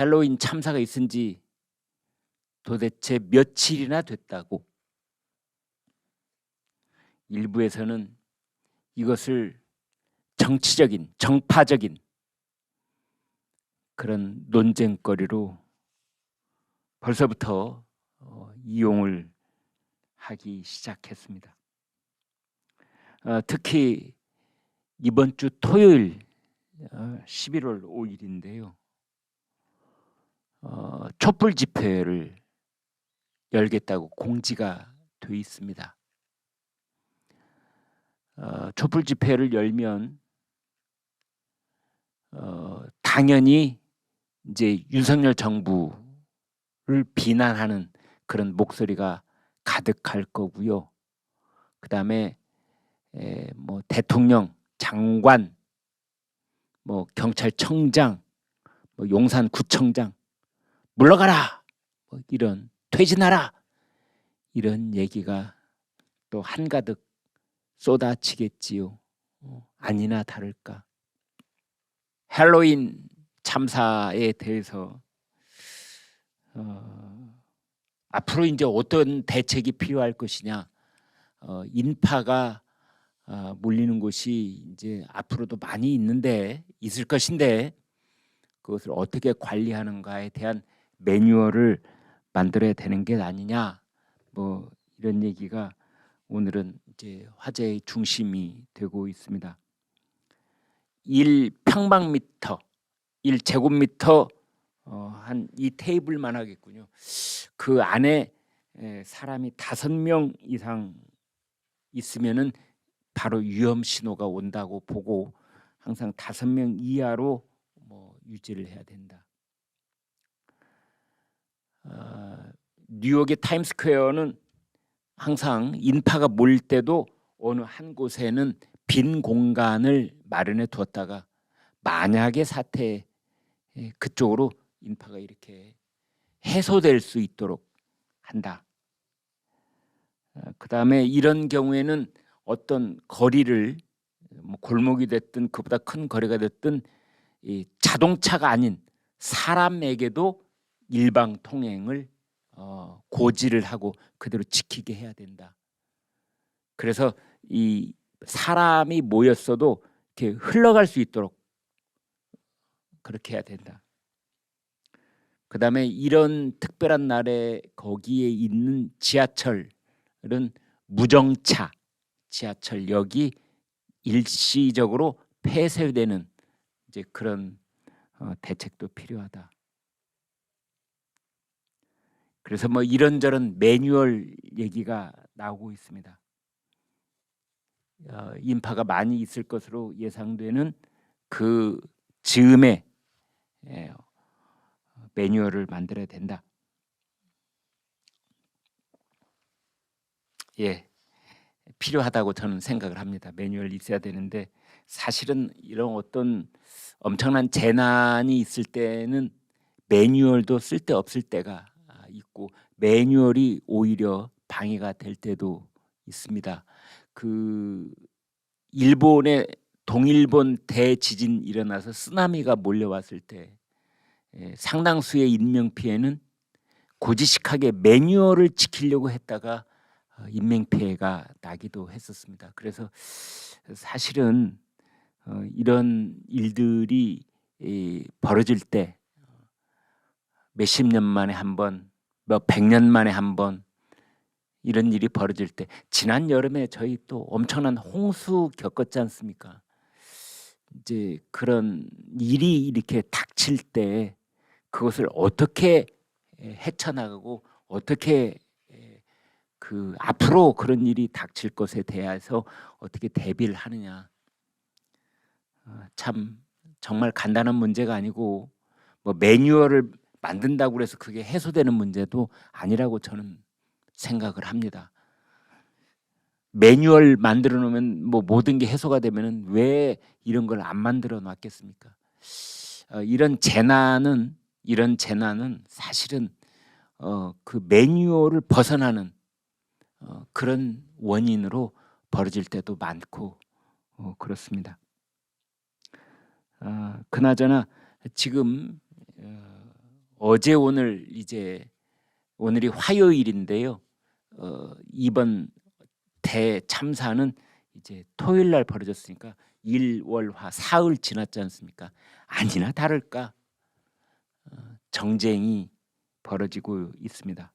헬로윈 참사가 있은 지 도대체 며칠이나 됐다고. 일부에서는 이것을 정치적인, 정파적인 그런 논쟁거리로 벌써부터 이용을 하기 시작했습니다. 특히 이번 주 토요일 11월 5일인데요. 촛불 집회를 열겠다고 공지가 돼 있습니다. 촛불 집회를 열면 당연히 이제 윤석열 정부를 비난하는 그런 목소리가 가득할 거고요. 그다음에 뭐 대통령, 장관, 뭐 경찰청장, 뭐 용산구청장 물러가라, 뭐 이런 퇴진하라 이런 얘기가 또 한가득 쏟아지겠지요. 아니나 다를까. 헬로윈 참사에 대해서 앞으로 이제 어떤 대책이 필요할 것이냐. 인파가 몰리는 곳이 이제 앞으로도 많이 있을 것인데 그것을 어떻게 관리하는가에 대한 매뉴얼을 만들어야 되는 게 아니냐. 뭐 이런 얘기가 오늘은 이제 화제의 중심이 되고 있습니다. 1평방미터, 1제곱미터 한 이 테이블만 하겠군요. 그 안에 사람이 5명 이상 있으면은 바로 위험 신호가 온다고 보고 항상 5명 이하로 뭐 유지를 해야 된다. 뉴욕의 타임스퀘어는 항상 인파가 몰릴 때도 어느 한 곳에는 빈 공간을 마련해 두었다가 만약의 사태에 그쪽으로 인파가 이렇게 해소될 수 있도록 한다. 그다음에 이런 경우에는 어떤 거리를 뭐 골목이 됐든 그보다 큰 거리가 됐든 이 자동차가 아닌 사람에게도 일방 통행을 고지를 하고 그대로 지키게 해야 된다. 그래서 이 사람이 모였어도 이렇게 흘러갈 수 있도록 그렇게 해야 된다. 그다음에 이런 특별한 날에 거기에 있는 지하철은 무정차 지하철역이 일시적으로 폐쇄되는 이제 그런 대책도 필요하다. 그래서 뭐 이런저런 매뉴얼 얘기가 나오고 있습니다. 인파가 많이 있을 것으로 예상되는 그 즈음에 매뉴얼을 만들어야 된다. 예, 필요하다고 저는 생각을 합니다. 매뉴얼이 있어야 되는데 사실은 이런 어떤 엄청난 재난이 있을 때는 매뉴얼도 쓸데없을 때가 있고 매뉴얼이 오히려 방해가 될 때도 있습니다. 그 일본의 동일본 대지진 일어나서 쓰나미가 몰려왔을 때 상당수의 인명 피해는 고지식하게 매뉴얼을 지키려고 했다가 인명 피해가 나기도 했었습니다. 그래서 사실은 이런 일들이 벌어질 때 몇십 년 만에 한 번, 몇 백 년 만에 한 번 이런 일이 벌어질 때 지난 여름에 저희 또 엄청난 홍수 겪었지 않습니까? 이제 그런 일이 이렇게 닥칠 때 그것을 어떻게 헤쳐나가고 어떻게 그 앞으로 그런 일이 닥칠 것에 대해서 어떻게 대비를 하느냐. 참 정말 간단한 문제가 아니고 뭐 매뉴얼을 만든다고 해서 그게 해소되는 문제도 아니라고 저는 생각을 합니다. 매뉴얼 만들어 놓으면 뭐 모든 게 해소가 되면은 왜 이런 걸 안 만들어 놨겠습니까? 이런 재난은 사실은 그 매뉴얼을 벗어나는 그런 원인으로 벌어질 때도 많고 그렇습니다. 그나저나 지금 어제 오늘 이제 오늘이 화요일인데요. 이번 대참사는 이제 토요일 날 벌어졌으니까 일월화 사흘 지났지 않습니까? 아니나 다를까 정쟁이 벌어지고 있습니다.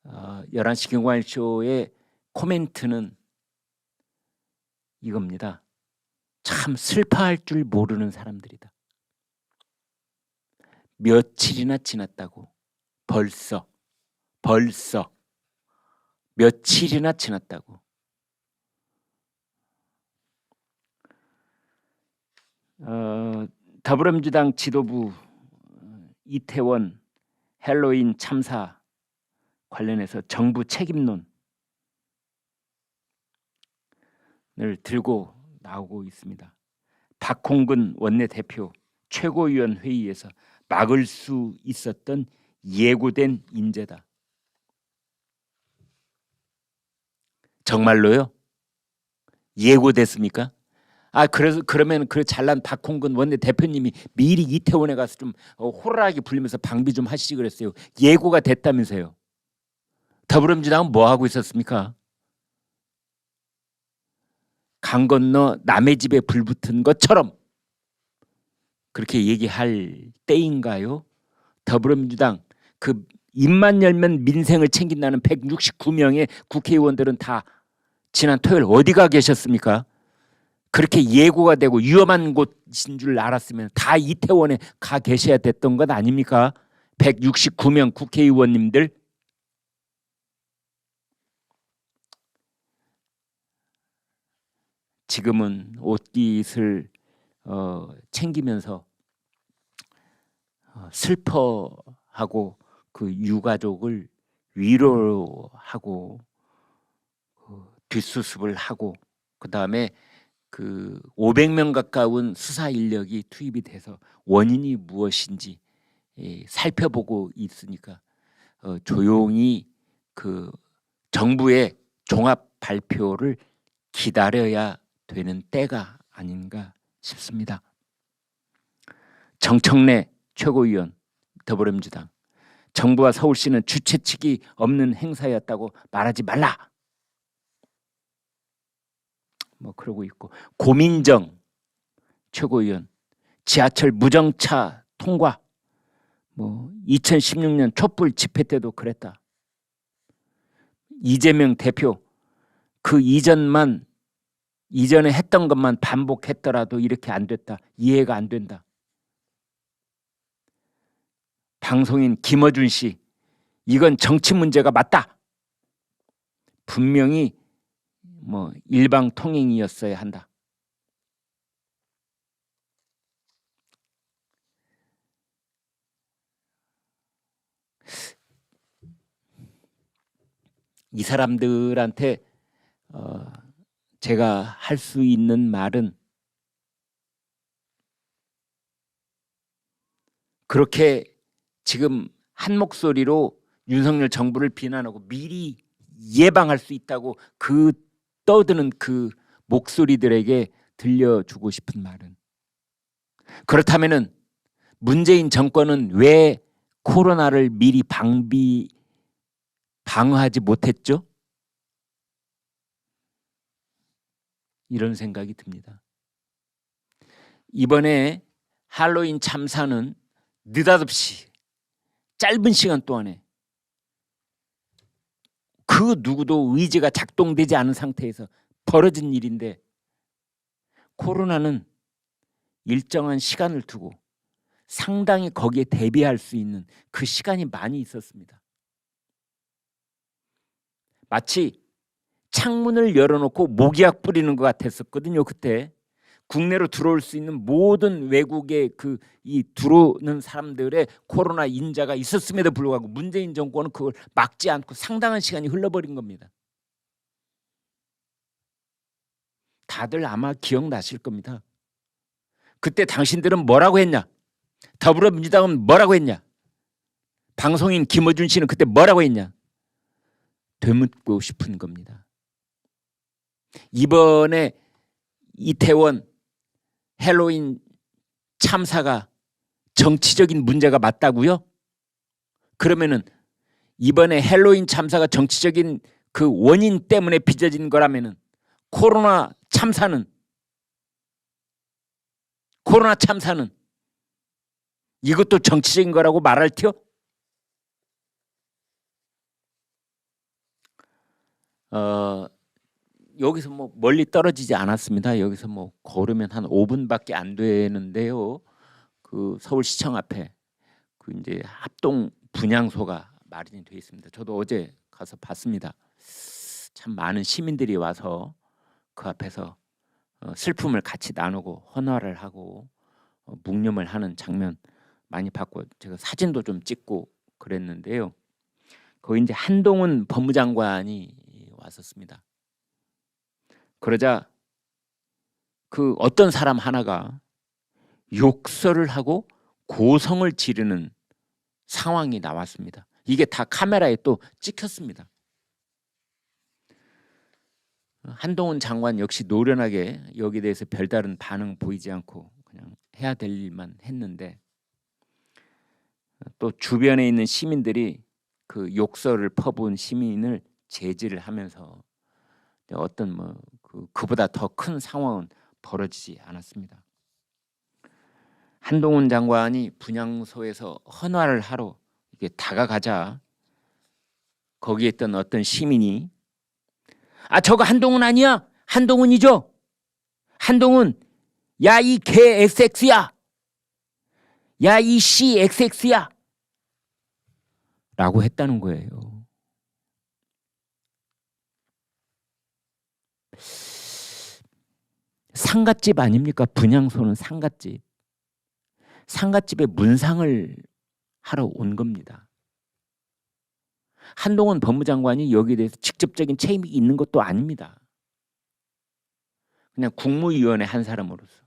11시 경관쇼의 코멘트는 이겁니다. 참 슬퍼할 줄 모르는 사람들이다. 며칠이나 지났다고 벌써 며칠이나 지났다고. 더불어민주당 지도부 이태원 헬로윈 참사 관련해서 정부 책임론을 들고 나오고 있습니다. 박홍근 원내대표 최고위원 회의에서 막을 수 있었던 예고된 인재다. 정말로요? 예고됐습니까? 그러면 그 잘난 박홍근 원내대표님이 미리 이태원에 가서 좀 호루라기 불리면서 방비 좀 하시지 그랬어요. 예고가 됐다면서요. 더불어민주당은 뭐 하고 있었습니까? 강 건너 남의 집에 불 붙은 것처럼 그렇게 얘기할 때인가요? 더불어민주당 그 입만 열면 민생을 챙긴다는 169명의 국회의원들은 다 지난 토요일 어디가 계셨습니까? 그렇게 예고가 되고 위험한 곳인 줄 알았으면 다 이태원에 가 계셔야 됐던 것 아닙니까? 169명 국회의원님들. 지금은 옷깃을 챙기면서 슬퍼하고 그 유가족을 위로하고 뒷수습을 하고 그다음에 그 500명 가까운 수사 인력이 투입이 돼서 원인이 무엇인지 살펴보고 있으니까 조용히 그 정부의 종합 발표를 기다려야 되는 때가 아닌가 싶습니다. 정청래 최고위원 더불어민주당 정부와 서울시는 주최측이 없는 행사였다고 말하지 말라. 뭐 그러고 있고 고민정 최고위원 지하철 무정차 통과 뭐 2016년 촛불 집회 때도 그랬다. 이재명 대표 그 이전에 했던 것만 반복했더라도 이렇게 안 됐다. 이해가 안 된다. 방송인 김어준 씨 이건 정치 문제가 맞다. 분명히 뭐 일방통행이었어야 한다. 이 사람들한테 제가 할 수 있는 말은 그렇게 지금 한 목소리로 윤석열 정부를 비난하고 미리 예방할 수 있다고 그 떠드는 그 목소리들에게 들려주고 싶은 말은 그렇다면은 문재인 정권은 왜 코로나를 미리 방어하지 못했죠? 이런 생각이 듭니다. 이번에 할로윈 참사는 느닷없이 짧은 시간 동안에 그 누구도 의지가 작동되지 않은 상태에서 벌어진 일인데 코로나는 일정한 시간을 두고 상당히 거기에 대비할 수 있는 그 시간이 많이 있었습니다. 마치 창문을 열어놓고 모기약 뿌리는 것 같았었거든요. 그때 국내로 들어올 수 있는 모든 외국의 이 들어오는 사람들의 코로나 인자가 있었음에도 불구하고 문재인 정권은 그걸 막지 않고 상당한 시간이 흘러버린 겁니다. 다들 아마 기억나실 겁니다. 그때 당신들은 뭐라고 했냐? 더불어민주당은 뭐라고 했냐? 방송인 김어준 씨는 그때 뭐라고 했냐? 되묻고 싶은 겁니다. 이번에 이태원 헬로윈 참사가 정치적인 문제가 맞다고요? 그러면은 이번에 헬로윈 참사가 정치적인 그 원인 때문에 빚어진 거라면은 코로나 참사는 이것도 정치적인 거라고 말할 티요? 여기서 뭐 멀리 떨어지지 않았습니다. 여기서 뭐 걸으면 한 5분밖에 안 되는데요. 그 서울시청 앞에 그 이제 합동 분향소가 마련이 되어 있습니다. 저도 어제 가서 봤습니다. 참 많은 시민들이 와서 그 앞에서 슬픔을 같이 나누고 헌화를 하고 묵념을 하는 장면 많이 봤고 제가 사진도 좀 찍고 그랬는데요. 거기 이제 한동훈 법무장관이 왔었습니다. 그러자 그 어떤 사람 하나가 욕설을 하고 고성을 지르는 상황이 나왔습니다. 이게 다 카메라에 또 찍혔습니다. 한동훈 장관 역시 노련하게 여기에 대해서 별다른 반응 보이지 않고 그냥 해야 될 일만 했는데 또 주변에 있는 시민들이 그 욕설을 퍼부은 시민을 제지를 하면서 어떤 뭐 그보다 더 큰 상황은 벌어지지 않았습니다. 한동훈 장관이 분향소에서 헌화를 하러 이게 다가가자 거기에 있던 어떤 시민이 저거 한동훈 아니야? 한동훈이죠? 한동훈 야 이 개 XX야 야 이 씨 XX야 라고 했다는 거예요. 상갓집 아닙니까? 분향소는 상갓집. 상갓집에 문상을 하러 온 겁니다. 한동훈 법무장관이 여기에 대해서 직접적인 책임이 있는 것도 아닙니다. 그냥 국무위원회 한 사람으로서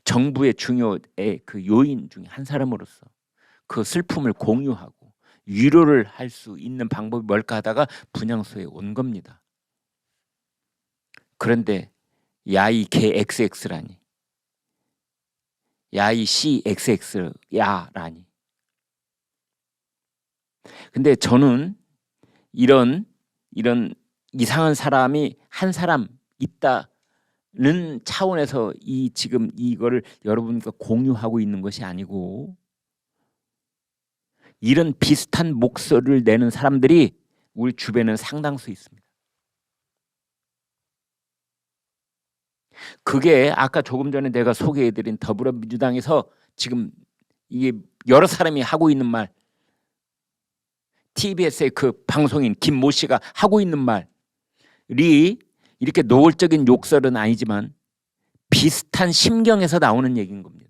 정부의 중요의 그 요인 중에 한 사람으로서 그 슬픔을 공유하고 위로를 할 수 있는 방법이 뭘까 하다가 분향소에 온 겁니다. 그런데 야 이 개 XX라니 야 이 씨 XX야 라니. 근데 저는 이런 이상한 사람이 한 사람 있다는 차원에서 지금 이거를 여러분과 공유하고 있는 것이 아니고 이런 비슷한 목소리를 내는 사람들이 우리 주변에는 상당수 있습니다. 그게 아까 조금 전에 내가 소개해드린 더불어민주당에서 지금 이게 여러 사람이 하고 있는 말, TBS의 그 방송인 김모 씨가 하고 있는 말이 이렇게 노골적인 욕설은 아니지만 비슷한 심경에서 나오는 얘기인 겁니다.